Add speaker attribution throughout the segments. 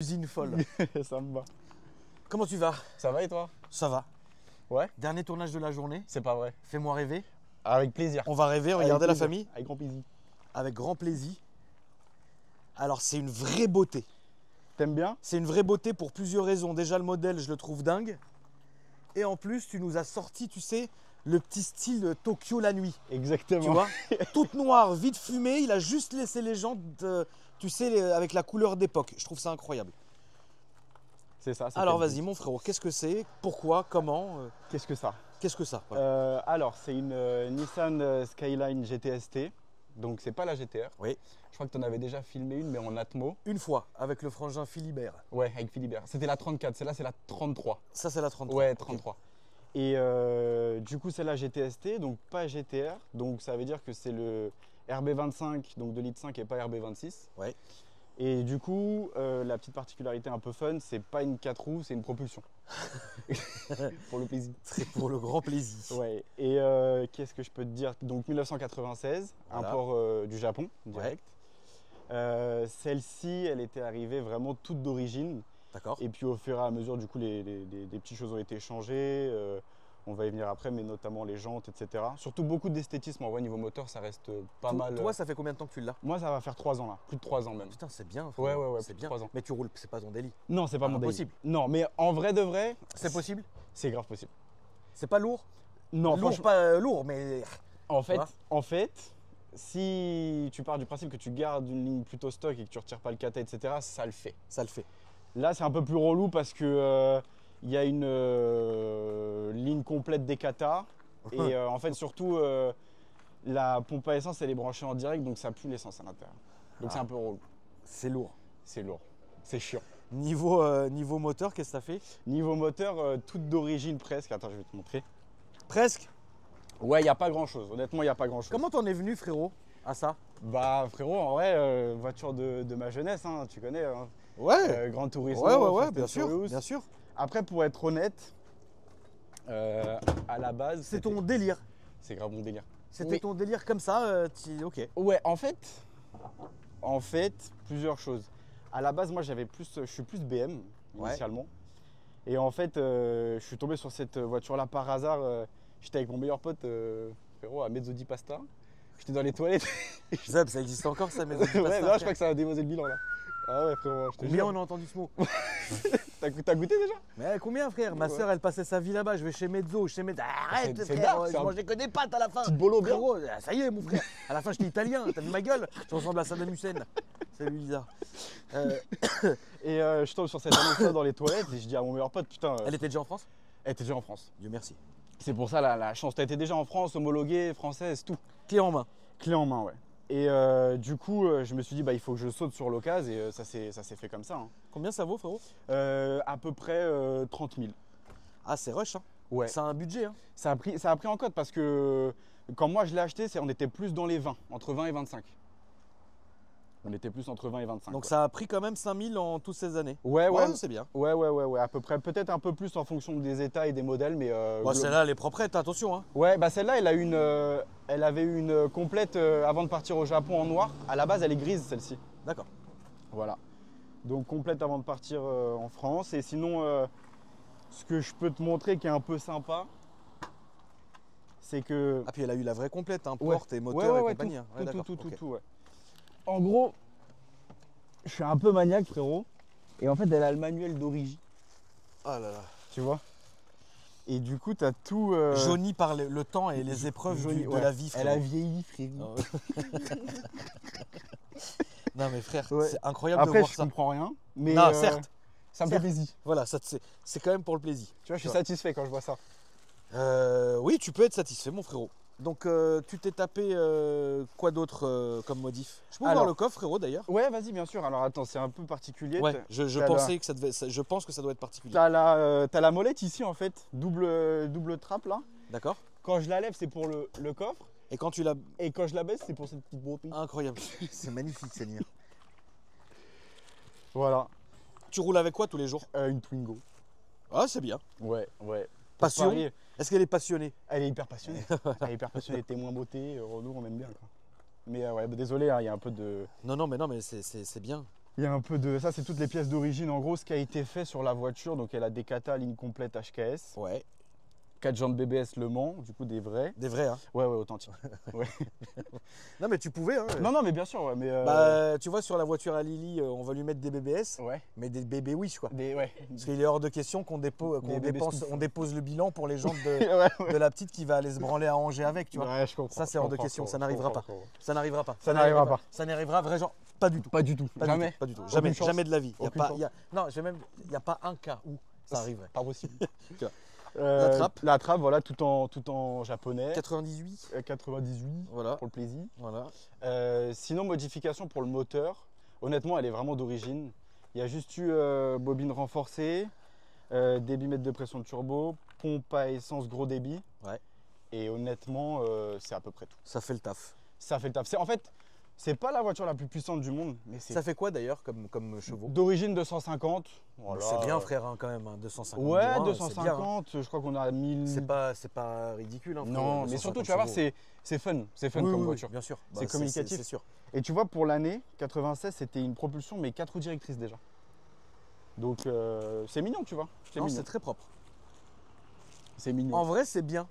Speaker 1: Usine folle.
Speaker 2: Ça me va.
Speaker 1: Comment tu vas?
Speaker 2: Ça va et toi?
Speaker 1: Ça va.
Speaker 2: Ouais.
Speaker 1: Dernier tournage de la journée.
Speaker 2: C'est pas vrai.
Speaker 1: Fais-moi rêver.
Speaker 2: Avec plaisir.
Speaker 1: On va rêver,
Speaker 2: Avec
Speaker 1: regarder la
Speaker 2: plaisir.
Speaker 1: famille.
Speaker 2: Avec grand plaisir.
Speaker 1: Avec grand plaisir. Alors c'est une vraie beauté.
Speaker 2: T'aimes bien?
Speaker 1: C'est une vraie beauté pour plusieurs raisons. Déjà le modèle, je le trouve dingue. Et en plus, tu nous as sorti, tu sais, le petit style de Tokyo la nuit.
Speaker 2: Exactement.
Speaker 1: Tu vois, toute noire, vide fumée. Il a juste laissé les gens, tu sais, avec la couleur d'époque. Je trouve ça incroyable.
Speaker 2: C'est ça.
Speaker 1: Alors vas-y mon frérot, qu'est-ce que c'est? Pourquoi? Comment?
Speaker 2: Qu'est-ce que ça?
Speaker 1: Qu'est-ce que ça? Voilà.
Speaker 2: Alors, c'est une Nissan Skyline GTST. Donc, c'est pas la GTR.
Speaker 1: Oui.
Speaker 2: Je crois que tu en avais déjà filmé une, mais en Atmo.
Speaker 1: Une fois, avec le frangin Philibert.
Speaker 2: Ouais, avec Philibert. C'était la 34. Celle-là, c'est la 33.
Speaker 1: Ça, c'est la 33.
Speaker 2: Ouais,
Speaker 1: Ok.
Speaker 2: 33. Et du coup, c'est la GTST, donc pas GTR. Donc, ça veut dire que c'est le RB25, donc de litre 5 et pas RB26.
Speaker 1: Ouais.
Speaker 2: Et du coup, la petite particularité un peu fun, c'est pas une 4 roues, c'est une propulsion. Pour le plaisir.
Speaker 1: C'est pour le grand plaisir.
Speaker 2: Ouais. Et qu'est-ce que je peux te dire? Donc 1996,
Speaker 1: Voilà.
Speaker 2: import du Japon, direct. Celle-ci, elle était arrivée vraiment toute d'origine.
Speaker 1: D'accord.
Speaker 2: Et puis au fur et à mesure, du coup, des petites choses ont été changées. On va y venir après, mais notamment les jantes, etc. Surtout beaucoup d'esthétisme en vrai, niveau moteur, ça reste pas mal.
Speaker 1: Toi, ça fait combien de temps que tu l'as?
Speaker 2: Moi, ça va faire 3 ans là, plus de 3 ans même.
Speaker 1: Putain, c'est bien.
Speaker 2: Ouais,
Speaker 1: frérot.
Speaker 2: ouais,
Speaker 1: C'est
Speaker 2: plus de
Speaker 1: bien.
Speaker 2: 3 ans.
Speaker 1: Mais tu roules, c'est pas ton délit.
Speaker 2: Non, c'est pas mon délire.
Speaker 1: Impossible.
Speaker 2: Non, mais en vrai de vrai,
Speaker 1: C'est possible?
Speaker 2: c'est grave possible.
Speaker 1: C'est pas lourd?
Speaker 2: Non,
Speaker 1: Lourd,
Speaker 2: franchement,
Speaker 1: pas lourd, mais.
Speaker 2: en fait,
Speaker 1: vois
Speaker 2: si tu pars du principe que tu gardes une ligne plutôt stock et que tu retires pas le kata, etc., ça le fait.
Speaker 1: Ça le fait.
Speaker 2: Là, c'est un peu plus relou parce que il y a une ligne complète des katas et en fait, surtout, la pompe à essence, elle est branchée en direct, donc ça pue l'essence à l'intérieur. Donc c'est un peu relou.
Speaker 1: C'est lourd.
Speaker 2: C'est lourd. C'est chiant.
Speaker 1: Niveau moteur, qu'est-ce que ça fait?
Speaker 2: Niveau moteur, toute d'origine presque. Attends, je vais te montrer.
Speaker 1: Presque.
Speaker 2: Ouais, il n'y a pas grand-chose. Honnêtement, il n'y a pas grand-chose.
Speaker 1: Comment t'en es venu, frérot, à ça?
Speaker 2: Bah, frérot, en vrai, voiture de ma jeunesse, hein, tu connais. Hein.
Speaker 1: Ouais.
Speaker 2: Grand Turismo.
Speaker 1: Ouais,
Speaker 2: Fast and
Speaker 1: bien sûr,
Speaker 2: Furious.
Speaker 1: bien sûr.
Speaker 2: Après, pour être honnête, à la base,
Speaker 1: C'est ton délire.
Speaker 2: C'est grave mon délire.
Speaker 1: C'était
Speaker 2: Oui.
Speaker 1: ton délire comme ça, ok.
Speaker 2: Ouais, en fait, plusieurs choses. À la base, moi, je suis plus BM
Speaker 1: Ouais.
Speaker 2: initialement. Et en fait, je suis tombé sur cette voiture-là par hasard. J'étais avec mon meilleur pote, frérot, à Mezzo di Pasta. J'étais dans les toilettes.
Speaker 1: Zeb, ça existe encore ça, mais
Speaker 2: Ouais, non, je crois que ça a déposé le bilan là. Ah ouais, frérot, je te
Speaker 1: Combien
Speaker 2: jure.
Speaker 1: on a entendu ce mot?
Speaker 2: T'as goûté déjà?
Speaker 1: Mais combien, frère? Ma soeur, elle passait sa vie là-bas. Je vais chez Mezzo, Arrête,
Speaker 2: C'est
Speaker 1: frère.
Speaker 2: dark, c'est
Speaker 1: Je
Speaker 2: un-
Speaker 1: mange les connais pas à la fin.
Speaker 2: Petite bolo bien.
Speaker 1: Frérot, ça y est, mon frère. À la fin, j'étais italien. T'as vu ma gueule? Je ressemble à Saddam Hussein. Salut, Lisa.
Speaker 2: Et je tombe sur cette annonce-là dans les toilettes et je dis à mon meilleur pote, putain,
Speaker 1: Elle était déjà en France?
Speaker 2: elle était déjà en France.
Speaker 1: Dieu merci.
Speaker 2: C'est pour ça la chance. T'as été déjà en France, homologuée, française, tout.
Speaker 1: Clé en main.
Speaker 2: Clé en main, ouais. Et du coup, je me suis dit, bah, il faut que je saute sur l'occasion et ça s'est fait comme ça. Hein.
Speaker 1: Combien ça vaut, frérot?
Speaker 2: À peu près 30 000.
Speaker 1: Ah, c'est rush, hein.
Speaker 2: Ouais.
Speaker 1: C'est un budget, hein.
Speaker 2: Ça a pris en code parce que quand moi je l'ai acheté, on était plus dans les 20, entre 20 et 25. On était plus entre 20 et 25.
Speaker 1: Donc
Speaker 2: quoi.
Speaker 1: ça a pris quand même 5000 en toutes ces années.
Speaker 2: Ouais, ouais.
Speaker 1: C'est bien.
Speaker 2: Ouais, à peu près. Peut-être un peu plus en fonction des états et des modèles, mais.
Speaker 1: Bon, celle-là, elle est proprette, attention, hein.
Speaker 2: Ouais, bah celle-là, elle avait une complète avant de partir au Japon en noir. À la base, elle est grise, celle-ci.
Speaker 1: D'accord.
Speaker 2: Voilà. Donc complète avant de partir en France. Et sinon, ce que je peux te montrer qui est un peu sympa, c'est que.
Speaker 1: Ah, puis elle a eu la vraie complète, hein.
Speaker 2: Ouais.
Speaker 1: Porte et moteur et
Speaker 2: Ouais,
Speaker 1: compagnie. hein. Ouais, d'accord,
Speaker 2: tout,
Speaker 1: ok.
Speaker 2: ouais. En gros, je suis un peu maniaque, frérot. Et en fait, elle a le manuel d'origine,
Speaker 1: Ah là là.
Speaker 2: tu vois. Et du coup, t'as tout.
Speaker 1: Jauni par le temps et les épreuves
Speaker 2: jauni,
Speaker 1: de
Speaker 2: ouais.
Speaker 1: la vie,
Speaker 2: Elle a
Speaker 1: frérot.
Speaker 2: vieilli, frérot.
Speaker 1: Ah ouais. Non mais frère,
Speaker 2: Ouais.
Speaker 1: c'est incroyable
Speaker 2: Après,
Speaker 1: de voir
Speaker 2: je
Speaker 1: ça.
Speaker 2: comprends rien. Mais
Speaker 1: Non, certes.
Speaker 2: ça me fait
Speaker 1: Certes.
Speaker 2: plaisir.
Speaker 1: Voilà, c'est quand même pour le plaisir.
Speaker 2: Tu vois, je suis
Speaker 1: Tu vois.
Speaker 2: satisfait quand je vois ça.
Speaker 1: Oui, tu peux être satisfait, mon frérot. Donc, tu t'es tapé quoi d'autre comme modif? Je peux voir
Speaker 2: Alors.
Speaker 1: le coffre, frérot, d'ailleurs?
Speaker 2: Ouais, vas-y, bien sûr. Alors attends, c'est un peu particulier.
Speaker 1: Ouais, je
Speaker 2: t'as
Speaker 1: pensais que je pense que ça doit être particulier.
Speaker 2: T'as la molette ici, en fait. Double trappe, là.
Speaker 1: D'accord?
Speaker 2: Quand je la lève, c'est pour le coffre.
Speaker 1: Et quand tu l'as...
Speaker 2: Et quand je la baisse, c'est pour cette petite beauté.
Speaker 1: Incroyable. C'est magnifique, Seigneur.
Speaker 2: Voilà.
Speaker 1: Tu roules avec quoi tous les jours?
Speaker 2: Une Twingo.
Speaker 1: Ah, c'est bien.
Speaker 2: Ouais. Pour
Speaker 1: Passion?
Speaker 2: Paris,
Speaker 1: Est-ce qu'elle est passionnée?
Speaker 2: elle est hyper passionnée. Elle est hyper passionnée. Témoin beauté. Nous, on aime bien, quoi. Mais ouais, bah, désolé, hein, il y a un peu de.
Speaker 1: Non, mais c'est bien.
Speaker 2: Il y a un peu de... Ça, c'est toutes les pièces d'origine. En gros, ce qui a été fait sur la voiture. Donc, elle a des kata ligne complète HKS.
Speaker 1: Ouais.
Speaker 2: 4 jantes BBS Le Mans, du coup, des vrais.
Speaker 1: Des vrais, hein.
Speaker 2: Ouais, authentiques. Ouais.
Speaker 1: Non, mais tu pouvais, hein.
Speaker 2: Non, mais bien sûr, ouais. Mais,
Speaker 1: Bah, tu vois, sur la voiture à Lily, on va lui mettre des BBS,
Speaker 2: ouais.
Speaker 1: mais des bébés Wish, quoi.
Speaker 2: Ouais.
Speaker 1: Parce qu'il est hors de question qu'on
Speaker 2: Des bébés
Speaker 1: dépense,
Speaker 2: Stouff.
Speaker 1: on dépose le bilan pour les jantes
Speaker 2: Ouais.
Speaker 1: de la petite qui va aller se branler à Angers avec, tu vois.
Speaker 2: Ouais, je comprends.
Speaker 1: Ça, c'est hors de question, ça n'arrivera pas. Ça n'arrivera pas.
Speaker 2: Ça n'arrivera pas.
Speaker 1: Ça n'arrivera, vrai genre, pas du tout.
Speaker 2: Pas du tout.
Speaker 1: Pas
Speaker 2: Jamais.
Speaker 1: Du tout, pas du tout.
Speaker 2: Aucune
Speaker 1: Jamais,
Speaker 2: chance.
Speaker 1: jamais de la vie.
Speaker 2: Aucune chance.
Speaker 1: Non, il n'y a pas un cas où ça arriverait.
Speaker 2: Pas possible.
Speaker 1: La trappe.
Speaker 2: La trappe, voilà, tout en japonais.
Speaker 1: 98,
Speaker 2: 98,
Speaker 1: voilà.
Speaker 2: pour le plaisir.
Speaker 1: Voilà.
Speaker 2: Sinon, modification pour le moteur. Honnêtement, elle est vraiment d'origine. Il y a juste eu bobine renforcée, débitmètre de pression de turbo, pompe à essence gros débit.
Speaker 1: Ouais.
Speaker 2: Et honnêtement, c'est à peu près tout.
Speaker 1: Ça fait le taf.
Speaker 2: Ça fait le taf. En fait, c'est pas la voiture la plus puissante du monde, mais c'est
Speaker 1: Ça fait quoi d'ailleurs comme chevaux?
Speaker 2: d'origine 250. Voilà.
Speaker 1: C'est bien, frère, hein, quand même, hein, 250.
Speaker 2: Ouais,
Speaker 1: bourrin,
Speaker 2: 250.
Speaker 1: c'est bien, hein.
Speaker 2: Je crois qu'on a 1000.
Speaker 1: C'est pas ridicule. Hein, frère,
Speaker 2: Non, mais
Speaker 1: 250
Speaker 2: surtout, tu vas voir,
Speaker 1: chevaux.
Speaker 2: c'est fun. C'est fun
Speaker 1: Oui,
Speaker 2: comme
Speaker 1: oui,
Speaker 2: voiture.
Speaker 1: bien sûr.
Speaker 2: C'est communicatif.
Speaker 1: C'est sûr.
Speaker 2: Et tu vois, pour l'année 96, c'était une propulsion, mais 4 roues directrices déjà. Donc, c'est mignon, tu vois. C'est
Speaker 1: Non,
Speaker 2: mignon.
Speaker 1: c'est très propre.
Speaker 2: C'est mignon.
Speaker 1: En vrai, c'est bien.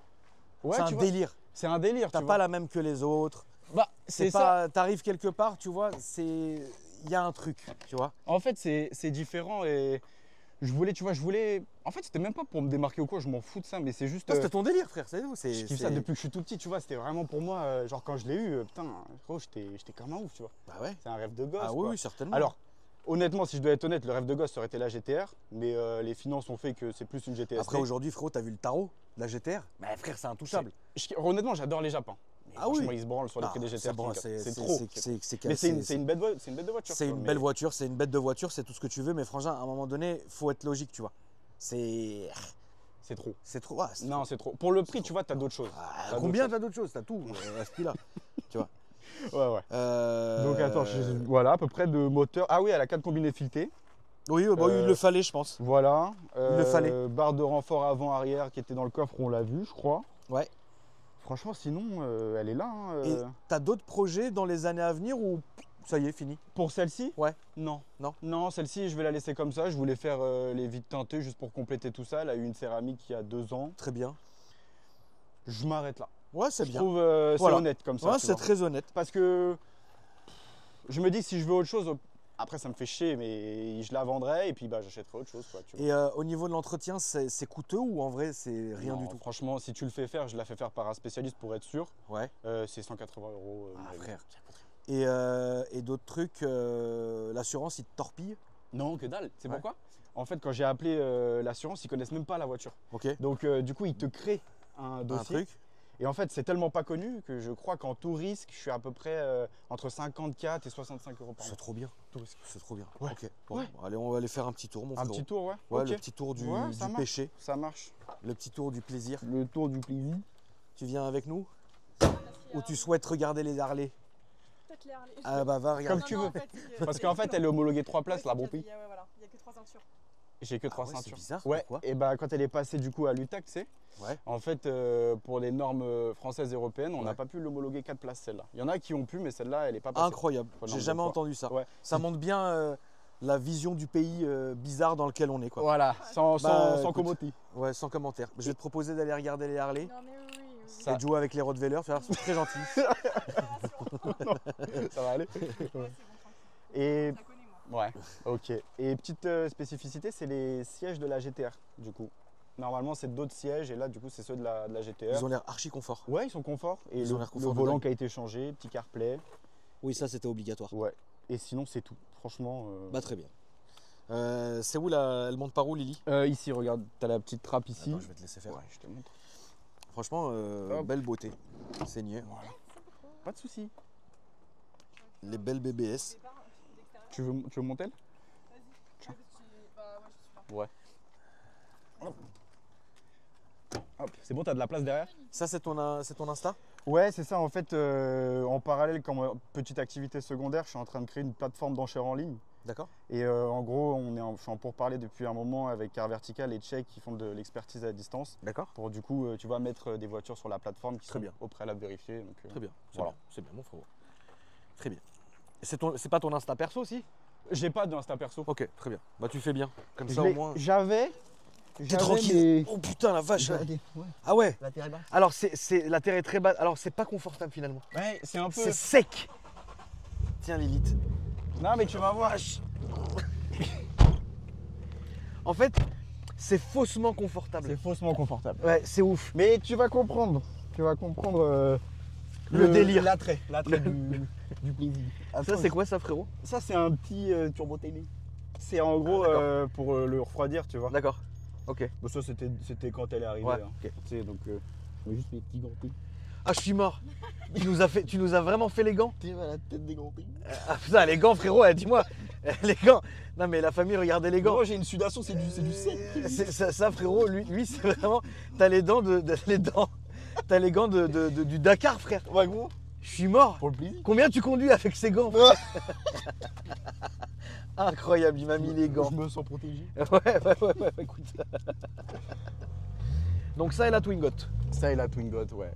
Speaker 2: Ouais,
Speaker 1: c'est un
Speaker 2: tu vois,
Speaker 1: délire.
Speaker 2: c'est un délire,
Speaker 1: T'as
Speaker 2: tu
Speaker 1: pas
Speaker 2: vois.
Speaker 1: la même que les autres.
Speaker 2: Bah, c'est ça.
Speaker 1: T'arrives quelque part, tu vois, il y a un truc, tu vois.
Speaker 2: En fait, c'est différent et je voulais. En fait, c'était même pas pour me démarquer ou quoi, je m'en fous de ça, mais c'est juste.
Speaker 1: Non, c'était ton délire, frère, c'est tout.
Speaker 2: Je kiffe ça depuis que je suis tout petit, tu vois. C'était vraiment pour moi, genre quand je l'ai eu, putain, gros, j'étais comme un ouf, tu vois.
Speaker 1: Bah ouais.
Speaker 2: C'est un rêve de gosse.
Speaker 1: Ah
Speaker 2: quoi.
Speaker 1: oui, certainement.
Speaker 2: Alors, honnêtement, si je dois être honnête, le rêve de gosse ça aurait été la GTR, mais les finances ont fait que c'est plus une GTS.
Speaker 1: Après, aujourd'hui, frérot, t'as vu le tarot, la GTR? Bah frère, c'est intouchable.
Speaker 2: Honnêtement, j'adore les Japons. Mais
Speaker 1: Ah oui.
Speaker 2: franchement, ils se branlent sur les
Speaker 1: Ah,
Speaker 2: prix des GTR. C'est trop.
Speaker 1: C'est
Speaker 2: Mais c'est une bête de voiture.
Speaker 1: C'est
Speaker 2: quoi,
Speaker 1: une
Speaker 2: mais-
Speaker 1: belle voiture, c'est une bête de voiture, c'est tout ce que tu veux, mais frangin, à un moment donné, faut être logique, tu vois. C'est
Speaker 2: C'est trop.
Speaker 1: trop. Ah,
Speaker 2: Non, c'est trop. Pour le prix, tu vois, t'as d'autres choses.
Speaker 1: Ah,
Speaker 2: T'as
Speaker 1: combien
Speaker 2: d'autres
Speaker 1: t'as d'autres choses? T'as tout à ce prix-là. Tu vois.
Speaker 2: choses. Ouais. Donc attends, voilà, à peu près de moteur. Ah oui, elle a 4 combinés filetés.
Speaker 1: Oui, bah, il le fallait, je pense.
Speaker 2: Voilà.
Speaker 1: Il le fallait.
Speaker 2: Barre de renfort avant-arrière qui était dans le coffre, on l'a vu, je crois.
Speaker 1: Ouais.
Speaker 2: Franchement, sinon, elle est là. hein,
Speaker 1: Et t'as d'autres projets dans les années à venir ou ça y est, fini?
Speaker 2: Pour celle-ci
Speaker 1: Ouais.
Speaker 2: Non.
Speaker 1: Non.
Speaker 2: Non, celle-ci, je vais la laisser comme ça. Je voulais faire les vitres teintées juste pour compléter tout ça. Elle a eu une céramique il y a 2 ans.
Speaker 1: Très bien.
Speaker 2: Je m'arrête là.
Speaker 1: Ouais, c'est
Speaker 2: Je
Speaker 1: bien.
Speaker 2: trouve c'est
Speaker 1: Voilà.
Speaker 2: honnête comme ça.
Speaker 1: Ouais,
Speaker 2: tu
Speaker 1: c'est
Speaker 2: vois.
Speaker 1: très honnête.
Speaker 2: Parce que je me dis que si je veux autre chose, après ça me fait chier, mais je la vendrai et puis bah, j'achèterai autre chose. Quoi, tu vois.
Speaker 1: Et au niveau de l'entretien, c'est coûteux ou en vrai, c'est rien
Speaker 2: Non,
Speaker 1: du tout?
Speaker 2: Franchement, si tu le fais faire, je la fais faire par un spécialiste pour être sûr.
Speaker 1: Ouais.
Speaker 2: C'est 180 euros.
Speaker 1: Ah,
Speaker 2: mais-
Speaker 1: frère. Et d'autres trucs, l'assurance, il te torpille?
Speaker 2: Non, que dalle. C'est
Speaker 1: Ouais.
Speaker 2: pourquoi En fait, quand j'ai appelé l'assurance, ils connaissent même pas la voiture.
Speaker 1: Ok.
Speaker 2: Donc, du coup, ils te créent un
Speaker 1: Un
Speaker 2: dossier.
Speaker 1: truc.
Speaker 2: Et en fait, c'est tellement pas connu que je crois qu'en tout risque, je suis à peu près entre 54 et 65 euros par an.
Speaker 1: C'est trop bien.
Speaker 2: Tout risque.
Speaker 1: C'est trop bien.
Speaker 2: Ouais.
Speaker 1: Ok. Bon,
Speaker 2: Ouais.
Speaker 1: allez, on va aller faire un petit tour, mon
Speaker 2: Un
Speaker 1: frérot.
Speaker 2: petit tour, ouais.
Speaker 1: Ouais,
Speaker 2: Ok.
Speaker 1: le petit tour du
Speaker 2: Ouais, ça marche.
Speaker 1: péché,
Speaker 2: Ça marche.
Speaker 1: le petit tour du plaisir.
Speaker 2: Le tour du plaisir.
Speaker 1: Tu viens avec nous? Ou tu souhaites regarder les Harley?
Speaker 3: Peut-être les Harley.
Speaker 1: Ah bah va regarder.
Speaker 2: Comme tu veux. Parce qu'en fait, elle est homologuée 3 places, la bon pays.
Speaker 3: Ouais, voilà. Il n'y a que 3 ceintures.
Speaker 2: J'ai que 3
Speaker 1: ouais, c'est
Speaker 2: ceintures.
Speaker 1: bizarre,
Speaker 2: Ouais.
Speaker 1: pourquoi
Speaker 2: Et bah, quand elle est passée du coup à l'UTAC, tu sais,
Speaker 1: Ouais.
Speaker 2: en fait, pour les normes françaises et européennes, on n'a
Speaker 1: Ouais.
Speaker 2: pas pu l'homologuer 4 places celle-là. Il y en a qui ont pu, mais celle-là, elle n'est pas passée.
Speaker 1: Incroyable.
Speaker 2: Faut
Speaker 1: J'ai
Speaker 2: nombre de
Speaker 1: jamais
Speaker 2: fois.
Speaker 1: entendu ça.
Speaker 2: Ouais.
Speaker 1: Ça montre bien la vision du pays bizarre dans lequel on est, quoi.
Speaker 2: Voilà, sans
Speaker 1: Bah, écoute.
Speaker 2: commenter.
Speaker 1: Ouais, sans commentaire. Je vais te proposer d'aller regarder les Harley
Speaker 3: Non, mais oui.
Speaker 2: Ça-
Speaker 1: et de jouer avec les Rottweilers. Tu vas voir, ils sont très gentils.
Speaker 2: Ça va aller.
Speaker 3: Ouais, c'est bon, tranquille.
Speaker 2: Et
Speaker 3: Je la connais, moi.
Speaker 2: ouais, ok. Et petite spécificité, c'est les sièges de la GTR, du coup. Normalement, c'est d'autres sièges, et là, du coup, c'est ceux de la GTR.
Speaker 1: Ils ont l'air archi confort.
Speaker 2: Ouais, ils sont confort. Et
Speaker 1: Ils
Speaker 2: le,
Speaker 1: ont l'air
Speaker 2: le
Speaker 1: confort de
Speaker 2: volant
Speaker 1: dingue.
Speaker 2: qui a été changé, petit CarPlay.
Speaker 1: Oui, ça c'était obligatoire.
Speaker 2: Ouais. Et sinon, c'est tout. Franchement.
Speaker 1: Bah très bien. C'est où elle monte par où, Lily?
Speaker 2: Ici, regarde, t'as la petite trappe ici.
Speaker 1: Attends, je vais te laisser faire.
Speaker 2: Ouais, je te montre.
Speaker 1: Franchement,
Speaker 2: Hop.
Speaker 1: belle beauté. Saignée.
Speaker 2: Voilà. Pas de souci.
Speaker 1: Les belles BBS.
Speaker 3: Départ, d'extérieur.
Speaker 2: Tu veux monter elle
Speaker 3: Vas-y. Bah ouais, je suis là.
Speaker 2: Ouais. Hop, c'est bon, t'as de la place derrière?
Speaker 1: Ça, c'est ton Insta?
Speaker 2: Ouais, c'est ça. En fait, en parallèle, comme petite activité secondaire, je suis en train de créer une plateforme d'enchères en ligne.
Speaker 1: D'accord.
Speaker 2: Et en gros, je suis en pourparlers depuis un moment avec Car Vertical et Check qui font de l'expertise à distance.
Speaker 1: D'accord.
Speaker 2: Pour du coup, tu vas mettre des voitures sur la plateforme qui
Speaker 1: Très
Speaker 2: sont
Speaker 1: bien.
Speaker 2: au préalable vérifiées. Donc,
Speaker 1: Très bien. C'est
Speaker 2: Voilà.
Speaker 1: bien. C'est bien, mon frérot. Très bien. Et c'est pas ton Insta perso aussi?
Speaker 2: J'ai pas d'Insta perso.
Speaker 1: Ok, très bien. Bah tu fais bien. Comme
Speaker 2: Je
Speaker 1: ça au
Speaker 2: l'ai-
Speaker 1: moins.
Speaker 2: J'avais.
Speaker 1: T'es tranquille. Oh putain la vache. Ah ouais.
Speaker 2: La terre est basse.
Speaker 1: Alors la terre est très basse. Alors c'est pas confortable finalement.
Speaker 2: Ouais, c'est un peu.
Speaker 1: C'est sec. Tiens Lilith.
Speaker 2: Non, mais tu vas voir.
Speaker 1: En fait, c'est faussement confortable.
Speaker 2: C'est faussement confortable.
Speaker 1: Ouais, c'est ouf.
Speaker 2: Mais tu vas comprendre. Tu vas comprendre
Speaker 1: Le délire.
Speaker 2: L'attrait du plaisir.
Speaker 1: Ça c'est quoi ça frérot?
Speaker 2: Ça, c'est un petit turbo télé. C'est en gros
Speaker 1: d'accord.
Speaker 2: pour le refroidir, tu vois.
Speaker 1: D'accord. Ok.
Speaker 2: Bon, ça, c'était quand elle est arrivée.
Speaker 1: Ouais,
Speaker 2: hein.
Speaker 1: ok.
Speaker 2: Tu sais, donc, je mets juste mes petits gantins.
Speaker 1: Ah je suis mort. Tu nous as vraiment fait les gants?
Speaker 2: Tu vois la tête des gantins.
Speaker 1: Ah putain les gants frérot, dis-moi. Les gants. Non mais la famille regardez les gants.
Speaker 2: Moi, j'ai une sudation, c'est du sec.
Speaker 1: Ça frérot, lui c'est vraiment. T'as les dents T'as les gants du Dakar frère.
Speaker 2: Ouais, gros.
Speaker 1: Je suis mort.
Speaker 2: Pour le plaisir.
Speaker 1: Combien tu conduis avec ces gants? Incroyable, il m'a mis les gants.
Speaker 2: Je me sens protégé.
Speaker 1: Ouais, écoute. Donc ça et la Twingo.
Speaker 2: Ça et la Twingo, ouais.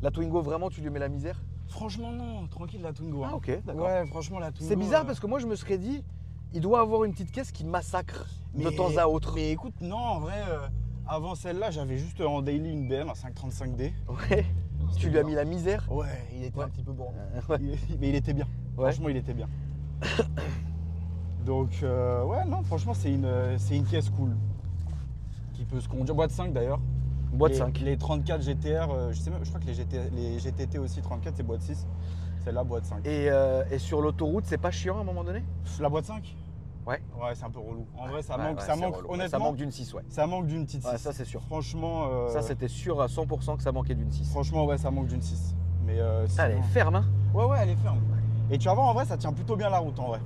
Speaker 1: La Twingo vraiment tu lui mets la misère?
Speaker 2: Franchement, non, tranquille la Twingo.
Speaker 1: Ah ok, d'accord.
Speaker 2: Ouais, franchement, la Twingo.
Speaker 1: C'est bizarre parce que moi je me serais dit, il doit avoir une petite caisse qui massacre de
Speaker 2: Mais-
Speaker 1: temps à autre.
Speaker 2: Mais écoute, non, en vrai, avant celle-là, j'avais juste en daily une BM à 535D.
Speaker 1: Ouais. Tu lui as mis la misère?
Speaker 2: Ouais, il était
Speaker 1: Ouais.
Speaker 2: un petit peu bourrin.
Speaker 1: Ouais.
Speaker 2: Mais il était bien.
Speaker 1: Ouais.
Speaker 2: Franchement, il était bien. Donc, ouais, non, franchement, c'est une caisse cool. Qui peut se conduire. Boîte 5 d'ailleurs.
Speaker 1: Boîte
Speaker 2: Les-
Speaker 1: 5.
Speaker 2: Les 34 GTR, je crois que les GTT aussi 34, c'est boîte 6. Celle-là, boîte 5.
Speaker 1: Et sur l'autoroute, c'est pas chiant à un moment donné?
Speaker 2: La boîte 5?
Speaker 1: Ouais.
Speaker 2: Ouais, c'est un peu relou. En vrai, ça
Speaker 1: Ouais,
Speaker 2: manque,
Speaker 1: ouais,
Speaker 2: ça
Speaker 1: c'est
Speaker 2: manque
Speaker 1: relou.
Speaker 2: honnêtement.
Speaker 1: Ça manque d'une 6, ouais.
Speaker 2: Ça manque d'une petite 6.
Speaker 1: Ouais, ça c'est sûr.
Speaker 2: Franchement,
Speaker 1: Ça c'était sûr à 100% que ça manquait d'une 6.
Speaker 2: franchement, ouais, ça manque d'une 6. Mais
Speaker 1: Ah, elle est
Speaker 2: sinon-
Speaker 1: ferme, hein?
Speaker 2: Ouais, elle est ferme. Et tu vas voir, en vrai, ça tient plutôt bien la route, en vrai.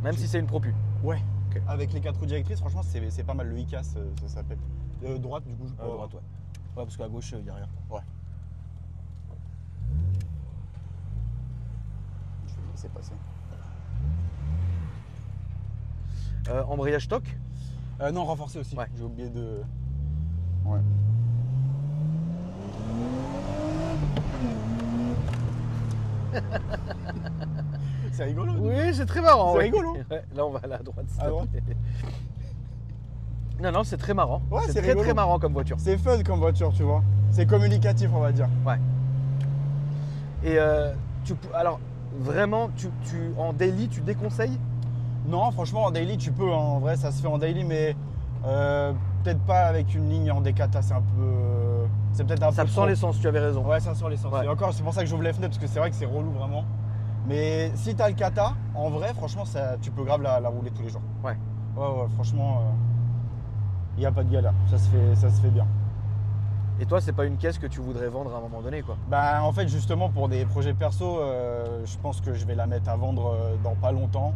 Speaker 1: Même si c'est une propu.
Speaker 2: Ouais.
Speaker 1: Ok.
Speaker 2: Avec les 4 roues directrices, franchement, c'est pas mal. Le ICAS, ça s'appelle. Droite, du coup, je crois.
Speaker 1: Droite, ouais. Ouais, parce qu'à gauche, il n'y a rien.
Speaker 2: Ouais. Je vais laisser passer.
Speaker 1: Embrayage stock?
Speaker 2: Non, renforcé aussi.
Speaker 1: Ouais.
Speaker 2: J'ai oublié de. Ouais. C'est rigolo.
Speaker 1: Oui, c'est très marrant.
Speaker 2: C'est
Speaker 1: ouais.
Speaker 2: rigolo.
Speaker 1: Ouais, là, on va aller à droite. s'il
Speaker 2: À
Speaker 1: te
Speaker 2: droite.
Speaker 1: plaît. Non, c'est très marrant.
Speaker 2: Ouais, c'est
Speaker 1: c'est très
Speaker 2: rigolo.
Speaker 1: très marrant comme voiture.
Speaker 2: C'est fun comme voiture, tu vois. C'est communicatif, on va dire.
Speaker 1: Et alors, vraiment, en daily, tu déconseilles?
Speaker 2: Non, franchement, en daily, tu peux. Hein. En vrai, ça se fait en daily, mais peut-être pas avec une ligne en décata. C'est un peu. C'est peut-être un
Speaker 1: Ça
Speaker 2: peu.
Speaker 1: sent
Speaker 2: trop.
Speaker 1: l'essence, tu avais raison.
Speaker 2: Ouais, ça sent l'essence.
Speaker 1: Ouais.
Speaker 2: Et encore, c'est pour ça que j'ouvre les fenêtres, parce que c'est vrai que c'est relou vraiment. Mais si t'as le kata, en vrai, franchement, tu peux grave la rouler tous les jours.
Speaker 1: Ouais.
Speaker 2: Ouais, franchement, il n'y a pas de galère. Ça se fait bien.
Speaker 1: Et toi, c'est pas une caisse que tu voudrais vendre à un moment donné, quoi?
Speaker 2: Bah, en fait, justement, pour des projets perso, je pense que je vais la mettre à vendre dans pas longtemps.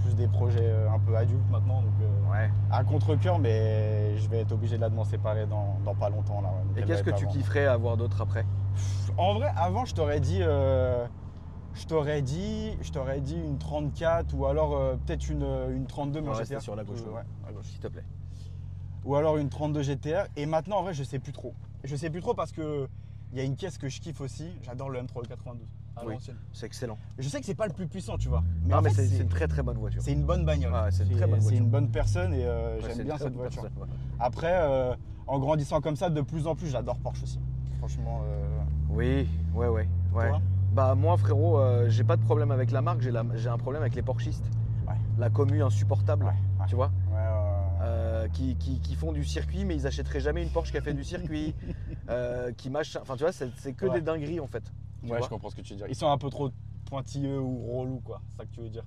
Speaker 2: Plus des projets un peu adultes maintenant, donc
Speaker 1: Ouais.
Speaker 2: à contre-cœur, mais je vais être obligé de m'en séparer dans pas longtemps. Là, ouais. Donc
Speaker 1: Et
Speaker 2: elle
Speaker 1: qu'est-ce
Speaker 2: va
Speaker 1: que
Speaker 2: être
Speaker 1: tu
Speaker 2: à vendre.
Speaker 1: kifferais avoir d'autre après?
Speaker 2: En vrai, avant, je t'aurais dit une 34 ou alors peut-être une 32 mais en
Speaker 1: Ouais,
Speaker 2: GTR.
Speaker 1: c'est sur la gauche,
Speaker 2: Ouais, à gauche.
Speaker 1: S'il te plaît.
Speaker 2: Ou alors une 32 GTR. Et maintenant, en vrai, je sais plus trop. Je sais plus trop parce que il y a une caisse que je kiffe aussi. J'adore le M3 92 à
Speaker 1: Oui.
Speaker 2: l'ancienne.
Speaker 1: C'est excellent.
Speaker 2: Je sais que c'est pas le plus puissant, tu vois.
Speaker 1: Non,
Speaker 2: en
Speaker 1: mais
Speaker 2: fait,
Speaker 1: c'est une très très bonne voiture.
Speaker 2: c'est une bonne bagnole.
Speaker 1: Ouais, c'est une très bonne
Speaker 2: C'est
Speaker 1: voiture.
Speaker 2: une bonne personne et
Speaker 1: Ouais, c'est
Speaker 2: j'aime
Speaker 1: une
Speaker 2: bien
Speaker 1: très
Speaker 2: cette
Speaker 1: bonne
Speaker 2: voiture.
Speaker 1: personne, ouais.
Speaker 2: Après, en grandissant comme ça, de plus en plus, j'adore Porsche aussi. Franchement.
Speaker 1: Oui, ouais.
Speaker 2: Toi
Speaker 1: Bah moi frérot, j'ai pas de problème avec la marque, j'ai un problème avec les Porschistes.
Speaker 2: Ouais.
Speaker 1: La commu insupportable,
Speaker 2: Ouais.
Speaker 1: tu vois,
Speaker 2: Ouais.
Speaker 1: qui font du circuit mais ils achèteraient jamais une Porsche qui a fait du circuit, qui machin, enfin tu vois, c'est que
Speaker 2: Ouais.
Speaker 1: des dingueries en fait. tu
Speaker 2: Ouais,
Speaker 1: vois.
Speaker 2: je comprends ce que tu veux dire. Ils sont un peu trop pointilleux ou relous, quoi. C'est ça que tu veux dire.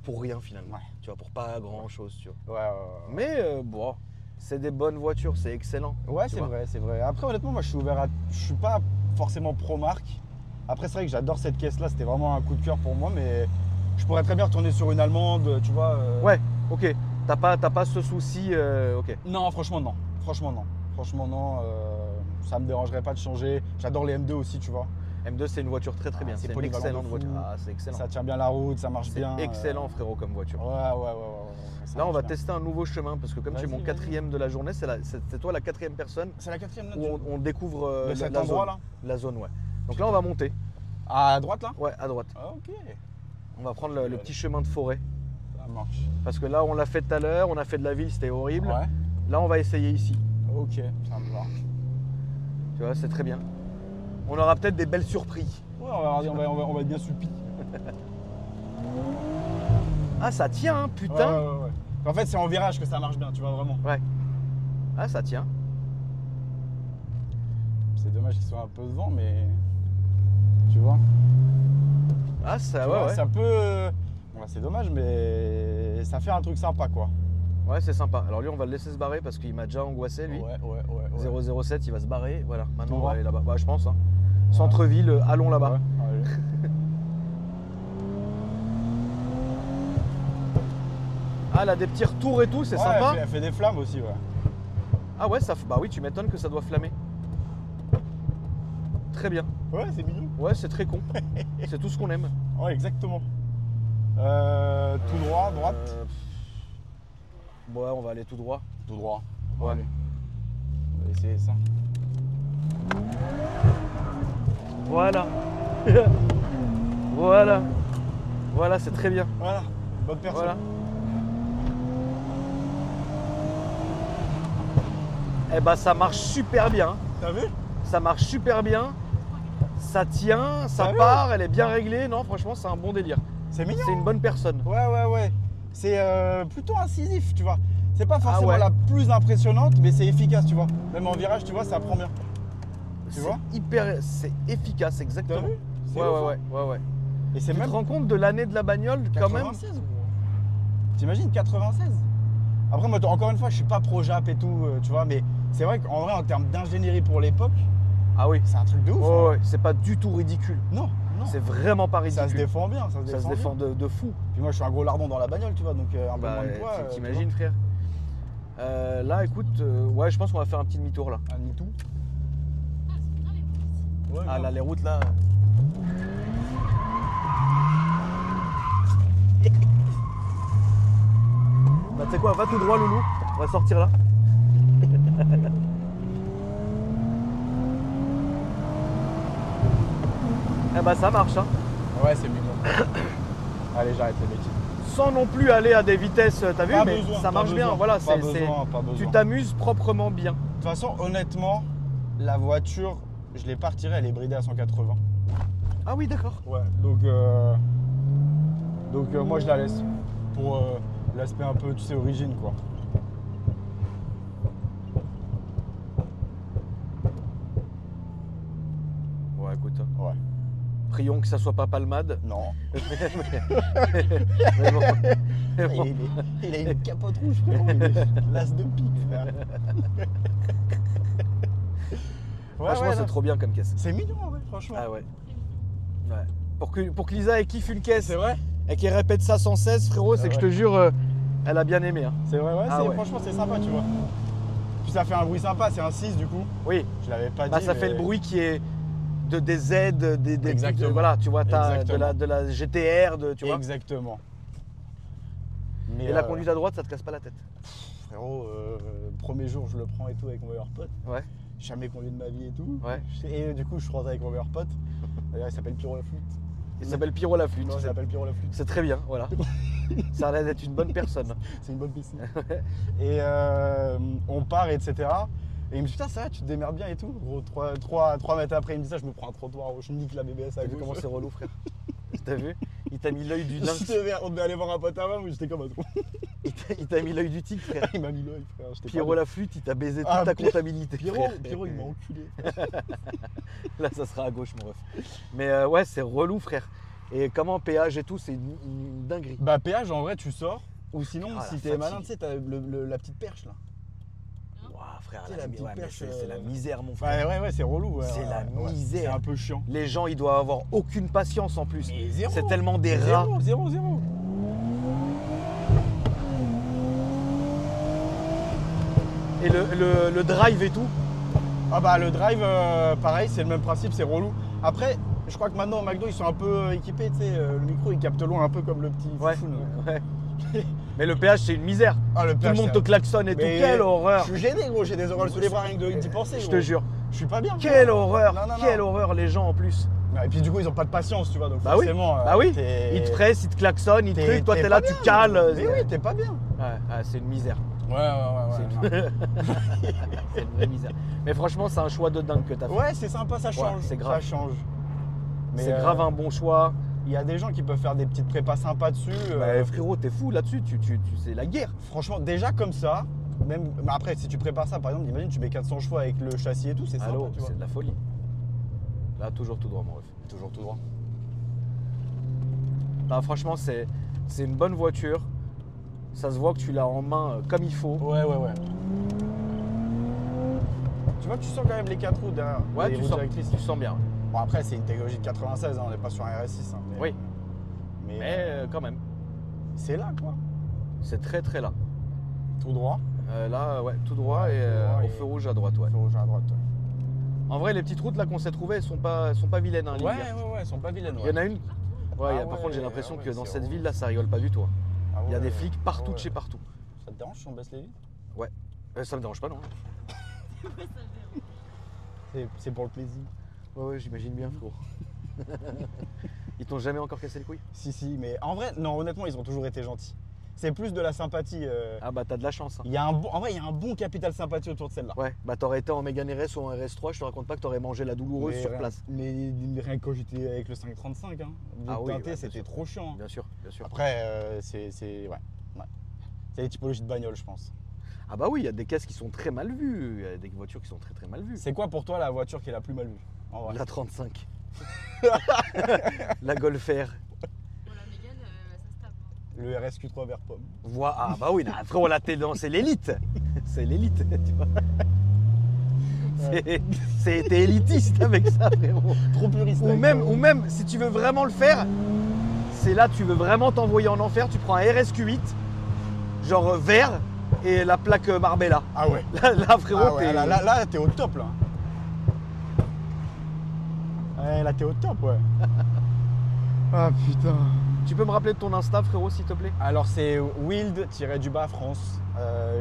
Speaker 1: Pour rien finalement,
Speaker 2: Ouais.
Speaker 1: tu vois, pour pas grand chose, tu vois.
Speaker 2: Ouais.
Speaker 1: Mais bon, c'est des bonnes voitures, c'est excellent.
Speaker 2: Ouais,
Speaker 1: tu
Speaker 2: c'est
Speaker 1: vois.
Speaker 2: vrai, c'est vrai. Après, honnêtement, moi, je suis ouvert à. Je suis pas forcément pro-marque. Après, c'est vrai que j'adore cette caisse-là. C'était vraiment un coup de cœur pour moi, mais je pourrais très bien retourner sur une allemande, tu vois.
Speaker 1: Ouais, ok. T'as pas ce souci, ok.
Speaker 2: Non, franchement, non. Franchement, non. Ça me dérangerait pas de changer. J'adore les M2 aussi, tu vois.
Speaker 1: M2 c'est une voiture très
Speaker 2: Ah,
Speaker 1: bien,
Speaker 2: c'est
Speaker 1: c'est une
Speaker 2: polyvalent
Speaker 1: excellente
Speaker 2: de fou.
Speaker 1: voiture. Ah, c'est excellent.
Speaker 2: Ça tient bien la route, ça marche
Speaker 1: C'est
Speaker 2: bien.
Speaker 1: excellent frérot comme voiture.
Speaker 2: Ouais. Ça
Speaker 1: Là, on
Speaker 2: marche
Speaker 1: va
Speaker 2: bien.
Speaker 1: tester un nouveau chemin parce que comme tu es
Speaker 2: Vas-y,
Speaker 1: mon
Speaker 2: vas-y.
Speaker 1: 4e de la journée, c'est toi la 4e personne
Speaker 2: C'est la 4ème note
Speaker 1: où on découvre
Speaker 2: de cet
Speaker 1: la
Speaker 2: endroit
Speaker 1: zone.
Speaker 2: là.
Speaker 1: La zone, ouais. Donc là, on va monter.
Speaker 2: À droite là.
Speaker 1: Ouais, à droite.
Speaker 2: Ah, ok.
Speaker 1: On va prendre le petit chemin de forêt.
Speaker 2: Ça marche.
Speaker 1: Parce que là, on l'a fait tout à l'heure, on a fait de la ville, c'était horrible.
Speaker 2: Ouais.
Speaker 1: Là, on va essayer ici.
Speaker 2: Ok, ça me va.
Speaker 1: Tu vois, c'est très bien. On aura peut-être des belles surprises.
Speaker 2: Ouais, on va être bien suivi.
Speaker 1: Ah, ça tient, hein, putain.
Speaker 2: Ouais. En fait, c'est en virage que ça marche bien, tu vois, vraiment.
Speaker 1: Ouais. Ah, ça tient.
Speaker 2: C'est dommage qu'il soit un peu de vent, mais. Tu vois.
Speaker 1: Ah, ça,
Speaker 2: Tu vois,
Speaker 1: ouais.
Speaker 2: ça peut. Bon, c'est dommage, mais ça fait un truc sympa, quoi.
Speaker 1: Ouais, c'est sympa. Alors lui, on va le laisser se barrer parce qu'il m'a déjà angoissé, lui.
Speaker 2: Ouais.
Speaker 1: 007, il va se barrer. Voilà, maintenant,
Speaker 2: Tout
Speaker 1: on va
Speaker 2: droit.
Speaker 1: aller là-bas. Ouais, je pense. Hein. Centre-ville, allons là-bas.
Speaker 2: Ouais, allez.
Speaker 1: Ah, là, des petits retours et tout, c'est
Speaker 2: Ouais,
Speaker 1: sympa.
Speaker 2: Elle fait des flammes aussi, ouais.
Speaker 1: Ah ouais, ça, bah oui, tu m'étonnes que ça doit flammer. Très bien.
Speaker 2: Ouais, c'est mignon.
Speaker 1: Ouais, c'est très con. C'est tout ce qu'on aime.
Speaker 2: Ouais, exactement. Tout droit, droite.
Speaker 1: Ouais, on va aller tout droit.
Speaker 2: Tout droit.
Speaker 1: Ouais.
Speaker 2: Allez. On va essayer ça.
Speaker 1: Voilà. Voilà. Voilà, c'est très bien.
Speaker 2: Voilà. Bonne personne.
Speaker 1: Voilà. Eh ben, ça marche super bien.
Speaker 2: T'as vu?
Speaker 1: Ça marche super bien. Ça tient, ça
Speaker 2: T'as vu
Speaker 1: part, elle est bien réglée. Non, franchement, c'est un bon délire.
Speaker 2: C'est mignon.
Speaker 1: C'est une bonne personne.
Speaker 2: Ouais. C'est plutôt incisif, tu vois. C'est pas forcément
Speaker 1: ouais.
Speaker 2: la plus impressionnante, mais c'est efficace, tu vois. Même en virage, tu vois, ça prend bien. Tu vois?
Speaker 1: C'est efficace, exactement.
Speaker 2: T'as vu? C'est
Speaker 1: Ouais,
Speaker 2: ouf, hein.
Speaker 1: ouais.
Speaker 2: Et c'est
Speaker 1: Tu
Speaker 2: même
Speaker 1: te rends compte de l'année de la bagnole quand même?
Speaker 2: 96, gros. T'imagines 96? Après, moi, encore une fois, je suis pas pro Jap et tout, tu vois, mais c'est vrai qu'en vrai, en termes d'ingénierie pour l'époque,
Speaker 1: Ah oui.
Speaker 2: c'est un truc de ouf.
Speaker 1: Ouais,
Speaker 2: hein.
Speaker 1: ouais, c'est pas du tout ridicule.
Speaker 2: Non.
Speaker 1: C'est vraiment pas ridicule.
Speaker 2: Ça se défend bien, ça
Speaker 1: Ça se défend de fou.
Speaker 2: Puis moi, je suis un gros lardon dans la bagnole, tu vois, donc un peu moins de poids.
Speaker 1: T'imagines, frère. Là, écoute, ouais, je pense qu'on va faire un petit demi-tour là.
Speaker 2: Un demi-tout. Ouais,
Speaker 1: Ah
Speaker 2: grave.
Speaker 1: là, les routes là. Bah, tu sais quoi, va tout droit, loulou. On va sortir là. Eh bah, ça marche, hein.
Speaker 2: Ouais, c'est mignon. Allez, j'arrête les bêtises.
Speaker 1: Sans non plus aller à des vitesses, t'as vu,
Speaker 2: Pas
Speaker 1: mais
Speaker 2: besoin,
Speaker 1: ça
Speaker 2: pas
Speaker 1: marche bien.
Speaker 2: besoin,
Speaker 1: Voilà,
Speaker 2: pas besoin.
Speaker 1: tu t'amuses proprement bien.
Speaker 2: De toute façon, honnêtement, la voiture, je l'ai pas retirée, elle est bridée à 180.
Speaker 1: Ah oui, d'accord.
Speaker 2: Ouais, donc moi je la laisse pour l'aspect un peu, tu sais, origine quoi.
Speaker 1: Ouais, écoute.
Speaker 2: Ouais.
Speaker 1: Prions que ça soit pas palmade.
Speaker 2: Non.
Speaker 1: Mais bon. Mais bon.
Speaker 2: Il a une capote rouge, frérot. Il est l'as de pique, frère.
Speaker 1: Franchement, c'est trop bien comme caisse.
Speaker 2: C'est mignon, en vrai, franchement.
Speaker 1: Ah ouais. Ouais. Pour que Lisa elle kiffe une caisse
Speaker 2: C'est vrai?
Speaker 1: et qu'elle répète ça sans cesse, frérot, c'est que je te jure, elle a bien aimé. Hein.
Speaker 2: C'est vrai, ouais,
Speaker 1: Ah ouais.
Speaker 2: franchement, c'est sympa, tu vois. Puis ça fait un bruit sympa, c'est un 6 du coup.
Speaker 1: Oui.
Speaker 2: Je l'avais pas
Speaker 1: Bah,
Speaker 2: dit.
Speaker 1: ça fait le bruit qui est des aides,
Speaker 2: Exactement.
Speaker 1: voilà, tu vois, t'as
Speaker 2: Exactement.
Speaker 1: de la GTR, tu vois.
Speaker 2: Exactement. Mais
Speaker 1: Et la conduite à droite, ça te casse pas la tête.
Speaker 2: frérot, premier jour, je le prends et tout avec mon meilleur pote.
Speaker 1: Ouais.
Speaker 2: Jamais conduit de ma vie et tout.
Speaker 1: Ouais.
Speaker 2: Et du coup, je croise avec mon meilleur pote. D'ailleurs, il s'appelle Pyro la flûte.
Speaker 1: Il s'appelle Pyro la flûte.
Speaker 2: Non, il s'appelle Pyro la flûte.
Speaker 1: C'est très bien, voilà. Ça a l'air d'être une bonne personne.
Speaker 2: C'est une bonne piscine. Et on part, etc. Et il me dit, putain, ça va, tu te démerdes bien et tout. Gros, 3 mètres après, il me dit ça, je me prends un trottoir, je nique la BBS
Speaker 1: T'as
Speaker 2: à
Speaker 1: vu
Speaker 2: gauche.
Speaker 1: comment c'est relou, frère? T'as vu? Il t'a mis l'œil du dingue.
Speaker 2: On devait aller voir un pote à moi, mais j'étais comme un trou.
Speaker 1: Il t'a mis l'œil du tigre, frère.
Speaker 2: Il m'a mis l'œil, frère. j'étais
Speaker 1: Pierrot
Speaker 2: pas
Speaker 1: la flûte, il t'a baisé toute
Speaker 2: Ah,
Speaker 1: ta comptabilité.
Speaker 2: bien.
Speaker 1: frère.
Speaker 2: Pierrot, il m'a enculé.
Speaker 1: Là, ça sera à gauche, mon ref. Mais ouais, c'est relou, frère. Et comment péage et tout, c'est une dinguerie.
Speaker 2: Bah, péage, en vrai, tu sors. Ou sinon,
Speaker 1: Ah,
Speaker 2: si
Speaker 1: la
Speaker 2: t'es
Speaker 1: fatigue.
Speaker 2: malin, tu sais, t'as la petite perche là.
Speaker 1: Ouah, frère,
Speaker 2: Tu sais, la petite
Speaker 1: mais
Speaker 2: perche,
Speaker 1: c'est la misère, mon frère.
Speaker 2: Ouais, c'est relou.
Speaker 1: C'est la
Speaker 2: ouais.
Speaker 1: misère.
Speaker 2: C'est un peu chiant.
Speaker 1: Les gens, ils doivent avoir aucune patience en plus.
Speaker 2: Mais zéro.
Speaker 1: C'est tellement des rats.
Speaker 2: Zéro.
Speaker 1: Et le drive et tout.
Speaker 2: Ah bah le drive, pareil, c'est le même principe, c'est relou. Après, je crois que maintenant au McDo, ils sont un peu équipés, tu sais, le micro il capte loin un peu comme le petit
Speaker 1: Ouais.
Speaker 2: foufoune.
Speaker 1: Ouais. Mais le péage, c'est une misère.
Speaker 2: Ah le
Speaker 1: Tout le
Speaker 2: péage,
Speaker 1: monde te klaxonne et tout.
Speaker 2: Mais
Speaker 1: Quelle horreur.
Speaker 2: Je suis gêné gros, j'ai des orales sous les bras rien que d'y penser.
Speaker 1: Je
Speaker 2: gros.
Speaker 1: te jure.
Speaker 2: Je suis pas bien.
Speaker 1: Quelle horreur.
Speaker 2: Non.
Speaker 1: Quelle horreur, les gens en plus.
Speaker 2: Ouais, et puis du coup, ils ont pas de patience, tu vois. Donc
Speaker 1: Bah oui.
Speaker 2: forcément,
Speaker 1: Bah oui.
Speaker 2: t'es-
Speaker 1: Ils te pressent, ils te klaxonnent, ils te
Speaker 2: t'es-
Speaker 1: truquent. Toi,
Speaker 2: t'es
Speaker 1: t'es
Speaker 2: pas
Speaker 1: là, tu
Speaker 2: bien.
Speaker 1: cales.
Speaker 2: Mais oui, t'es pas bien.
Speaker 1: Ouais, c'est une misère.
Speaker 2: Ouais.
Speaker 1: C'est une vraie misère. Mais franchement, c'est un choix de dingue que t'as fait.
Speaker 2: Ouais, c'est sympa, ça change.
Speaker 1: c'est grave.
Speaker 2: Ça change. Mais,
Speaker 1: C'est grave un bon choix.
Speaker 2: Il y a des gens qui peuvent faire des petites prépas sympas dessus.
Speaker 1: Bah, frérot, t'es fou là-dessus. C'est la guerre.
Speaker 2: Franchement, déjà comme ça, même mais après, si tu prépares ça, par exemple, imagine tu mets 400 chevaux avec le châssis et tout, c'est sympa,
Speaker 1: Allô,
Speaker 2: tu vois.
Speaker 1: c'est de la folie. Là, toujours tout droit, mon ref.
Speaker 2: Toujours tout droit.
Speaker 1: Non, franchement, c'est une bonne voiture. Ça se voit que tu l'as en main comme il faut.
Speaker 2: Ouais. Tu vois, tu sens quand même les 4 roues derrière.
Speaker 1: Ouais,
Speaker 2: les
Speaker 1: tu
Speaker 2: roues directrices.
Speaker 1: sens bien.
Speaker 2: Bon, après, c'est une technologie de 96, hein, on n'est pas sur un RS6. Hein,
Speaker 1: Oui.
Speaker 2: Mais,
Speaker 1: Mais quand même,
Speaker 2: c'est là, quoi.
Speaker 1: c'est très très là.
Speaker 2: Tout droit.
Speaker 1: Là, ouais, tout droit
Speaker 2: Ouais,
Speaker 1: et
Speaker 2: tout droit
Speaker 1: au
Speaker 2: et-
Speaker 1: feu rouge à droite. Ouais.
Speaker 2: Feu rouge à droite.
Speaker 1: En vrai, les petites routes là qu'on s'est trouvées, elles sont pas vilaines. Hein,
Speaker 2: Ouais,
Speaker 1: Lydia.
Speaker 2: elles sont pas vilaines.
Speaker 1: Il y en a une. Ouais,
Speaker 2: Ah
Speaker 1: par contre, j'ai
Speaker 2: ouais,
Speaker 1: l'impression
Speaker 2: ah ouais,
Speaker 1: que dans
Speaker 2: c'est
Speaker 1: cette
Speaker 2: relou.
Speaker 1: ville là, ça rigole pas du tout. Hein.
Speaker 2: Ah
Speaker 1: Il y a
Speaker 2: ouais,
Speaker 1: des flics partout
Speaker 2: ouais.
Speaker 1: de chez partout.
Speaker 2: Ça te dérange si on baisse les vitres?
Speaker 1: Ça me dérange pas, non.
Speaker 2: C'est pour le plaisir.
Speaker 1: Ouais, j'imagine bien, frérot. Ils t'ont jamais encore cassé les couilles?
Speaker 2: Si, mais en vrai, non, honnêtement, ils ont toujours été gentils. C'est plus de la sympathie.
Speaker 1: Ah bah t'as de la chance. Hein.
Speaker 2: Il y a en vrai, il y a un bon capital sympathie autour de celle-là.
Speaker 1: Ouais, bah t'aurais été en Mégane RS ou en RS3, je te raconte pas que t'aurais mangé la douloureuse
Speaker 2: Mais
Speaker 1: sur
Speaker 2: rien-
Speaker 1: place.
Speaker 2: Mais rien que quand j'étais avec le 535, hein,
Speaker 1: Ah oui,
Speaker 2: teinté,
Speaker 1: ouais, bien
Speaker 2: c'était
Speaker 1: sûr.
Speaker 2: trop chiant. Hein.
Speaker 1: Bien sûr, bien sûr.
Speaker 2: Après, ouais. C'est les typologies de bagnoles, je pense.
Speaker 1: Ah bah oui, il y a des caisses qui sont très mal vues, il y a des voitures qui sont très très mal vues.
Speaker 2: C'est quoi pour toi la voiture qui est la plus mal vue en vrai?
Speaker 1: La 35. La Golf R.
Speaker 3: Pour la Mégane, ça se tape. Hein.
Speaker 2: Le RSQ3 vert pomme.
Speaker 1: Ah bah oui, non, frérot, là t'es dans, c'est l'élite. C'est l'élite, tu vois. T'es élitiste avec ça, frérot.
Speaker 2: Trop puriste.
Speaker 1: Ou même, si tu veux vraiment le faire, c'est là, tu veux vraiment t'envoyer en enfer, tu prends un RSQ8, genre vert, et la plaque Marbella.
Speaker 2: Ah ouais.
Speaker 1: Là, frérot,
Speaker 2: Ah ouais, là, t'es au top là. Ouais, là t'es au top, ouais. Ah putain.
Speaker 1: tu peux me rappeler de ton Insta, frérot, s'il te plaît?
Speaker 2: Alors c'est Wild-du-bas France.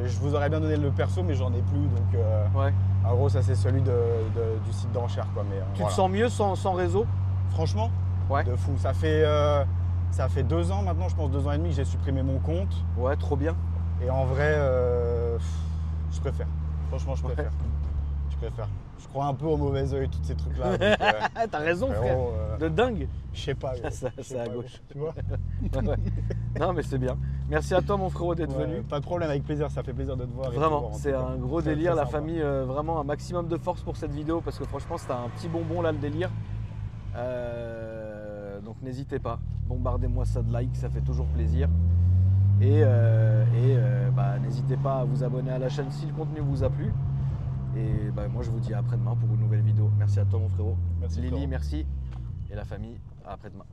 Speaker 2: Je vous aurais bien donné le perso, mais j'en ai plus, donc
Speaker 1: Ouais.
Speaker 2: en gros ça c'est celui du site d'enchères quoi. Mais
Speaker 1: Tu
Speaker 2: voilà.
Speaker 1: te sens mieux sans réseau?
Speaker 2: Franchement,
Speaker 1: Ouais.
Speaker 2: de fou. Ça fait 2 ans maintenant, je pense 2 ans et demi que j'ai supprimé mon compte.
Speaker 1: Ouais, trop bien.
Speaker 2: Et en vrai, je préfère. Franchement, je préfère. Je préfère. Je crois un peu au mauvais œil, tous ces trucs-là. donc,
Speaker 1: T'as raison, frère.
Speaker 2: frérot,
Speaker 1: De dingue.
Speaker 2: je sais pas. gros.
Speaker 1: Ça,
Speaker 2: Je sais
Speaker 1: c'est à
Speaker 2: pas,
Speaker 1: gauche.
Speaker 2: gros. Tu vois
Speaker 1: Ouais, ouais. Non, mais c'est bien. Merci à toi, mon frérot, d'être
Speaker 2: Ouais,
Speaker 1: venu.
Speaker 2: pas de problème, avec plaisir, ça fait plaisir de te voir. et de te
Speaker 1: Vraiment,
Speaker 2: voir, en
Speaker 1: c'est
Speaker 2: tout cas.
Speaker 1: un gros
Speaker 2: Très,
Speaker 1: délire,
Speaker 2: très
Speaker 1: la
Speaker 2: sympa.
Speaker 1: famille, vraiment un maximum de force pour cette vidéo parce que franchement c'était un petit bonbon là le délire. Donc n'hésitez pas, bombardez-moi ça de likes, ça fait toujours plaisir. Et bah, n'hésitez pas à vous abonner à la chaîne si le contenu vous a plu. Et bah, moi je vous dis à après-demain pour une nouvelle vidéo. Merci à toi mon frérot.
Speaker 2: Merci,
Speaker 1: Lily,
Speaker 2: frérot.
Speaker 1: merci. Et la famille, à après-demain.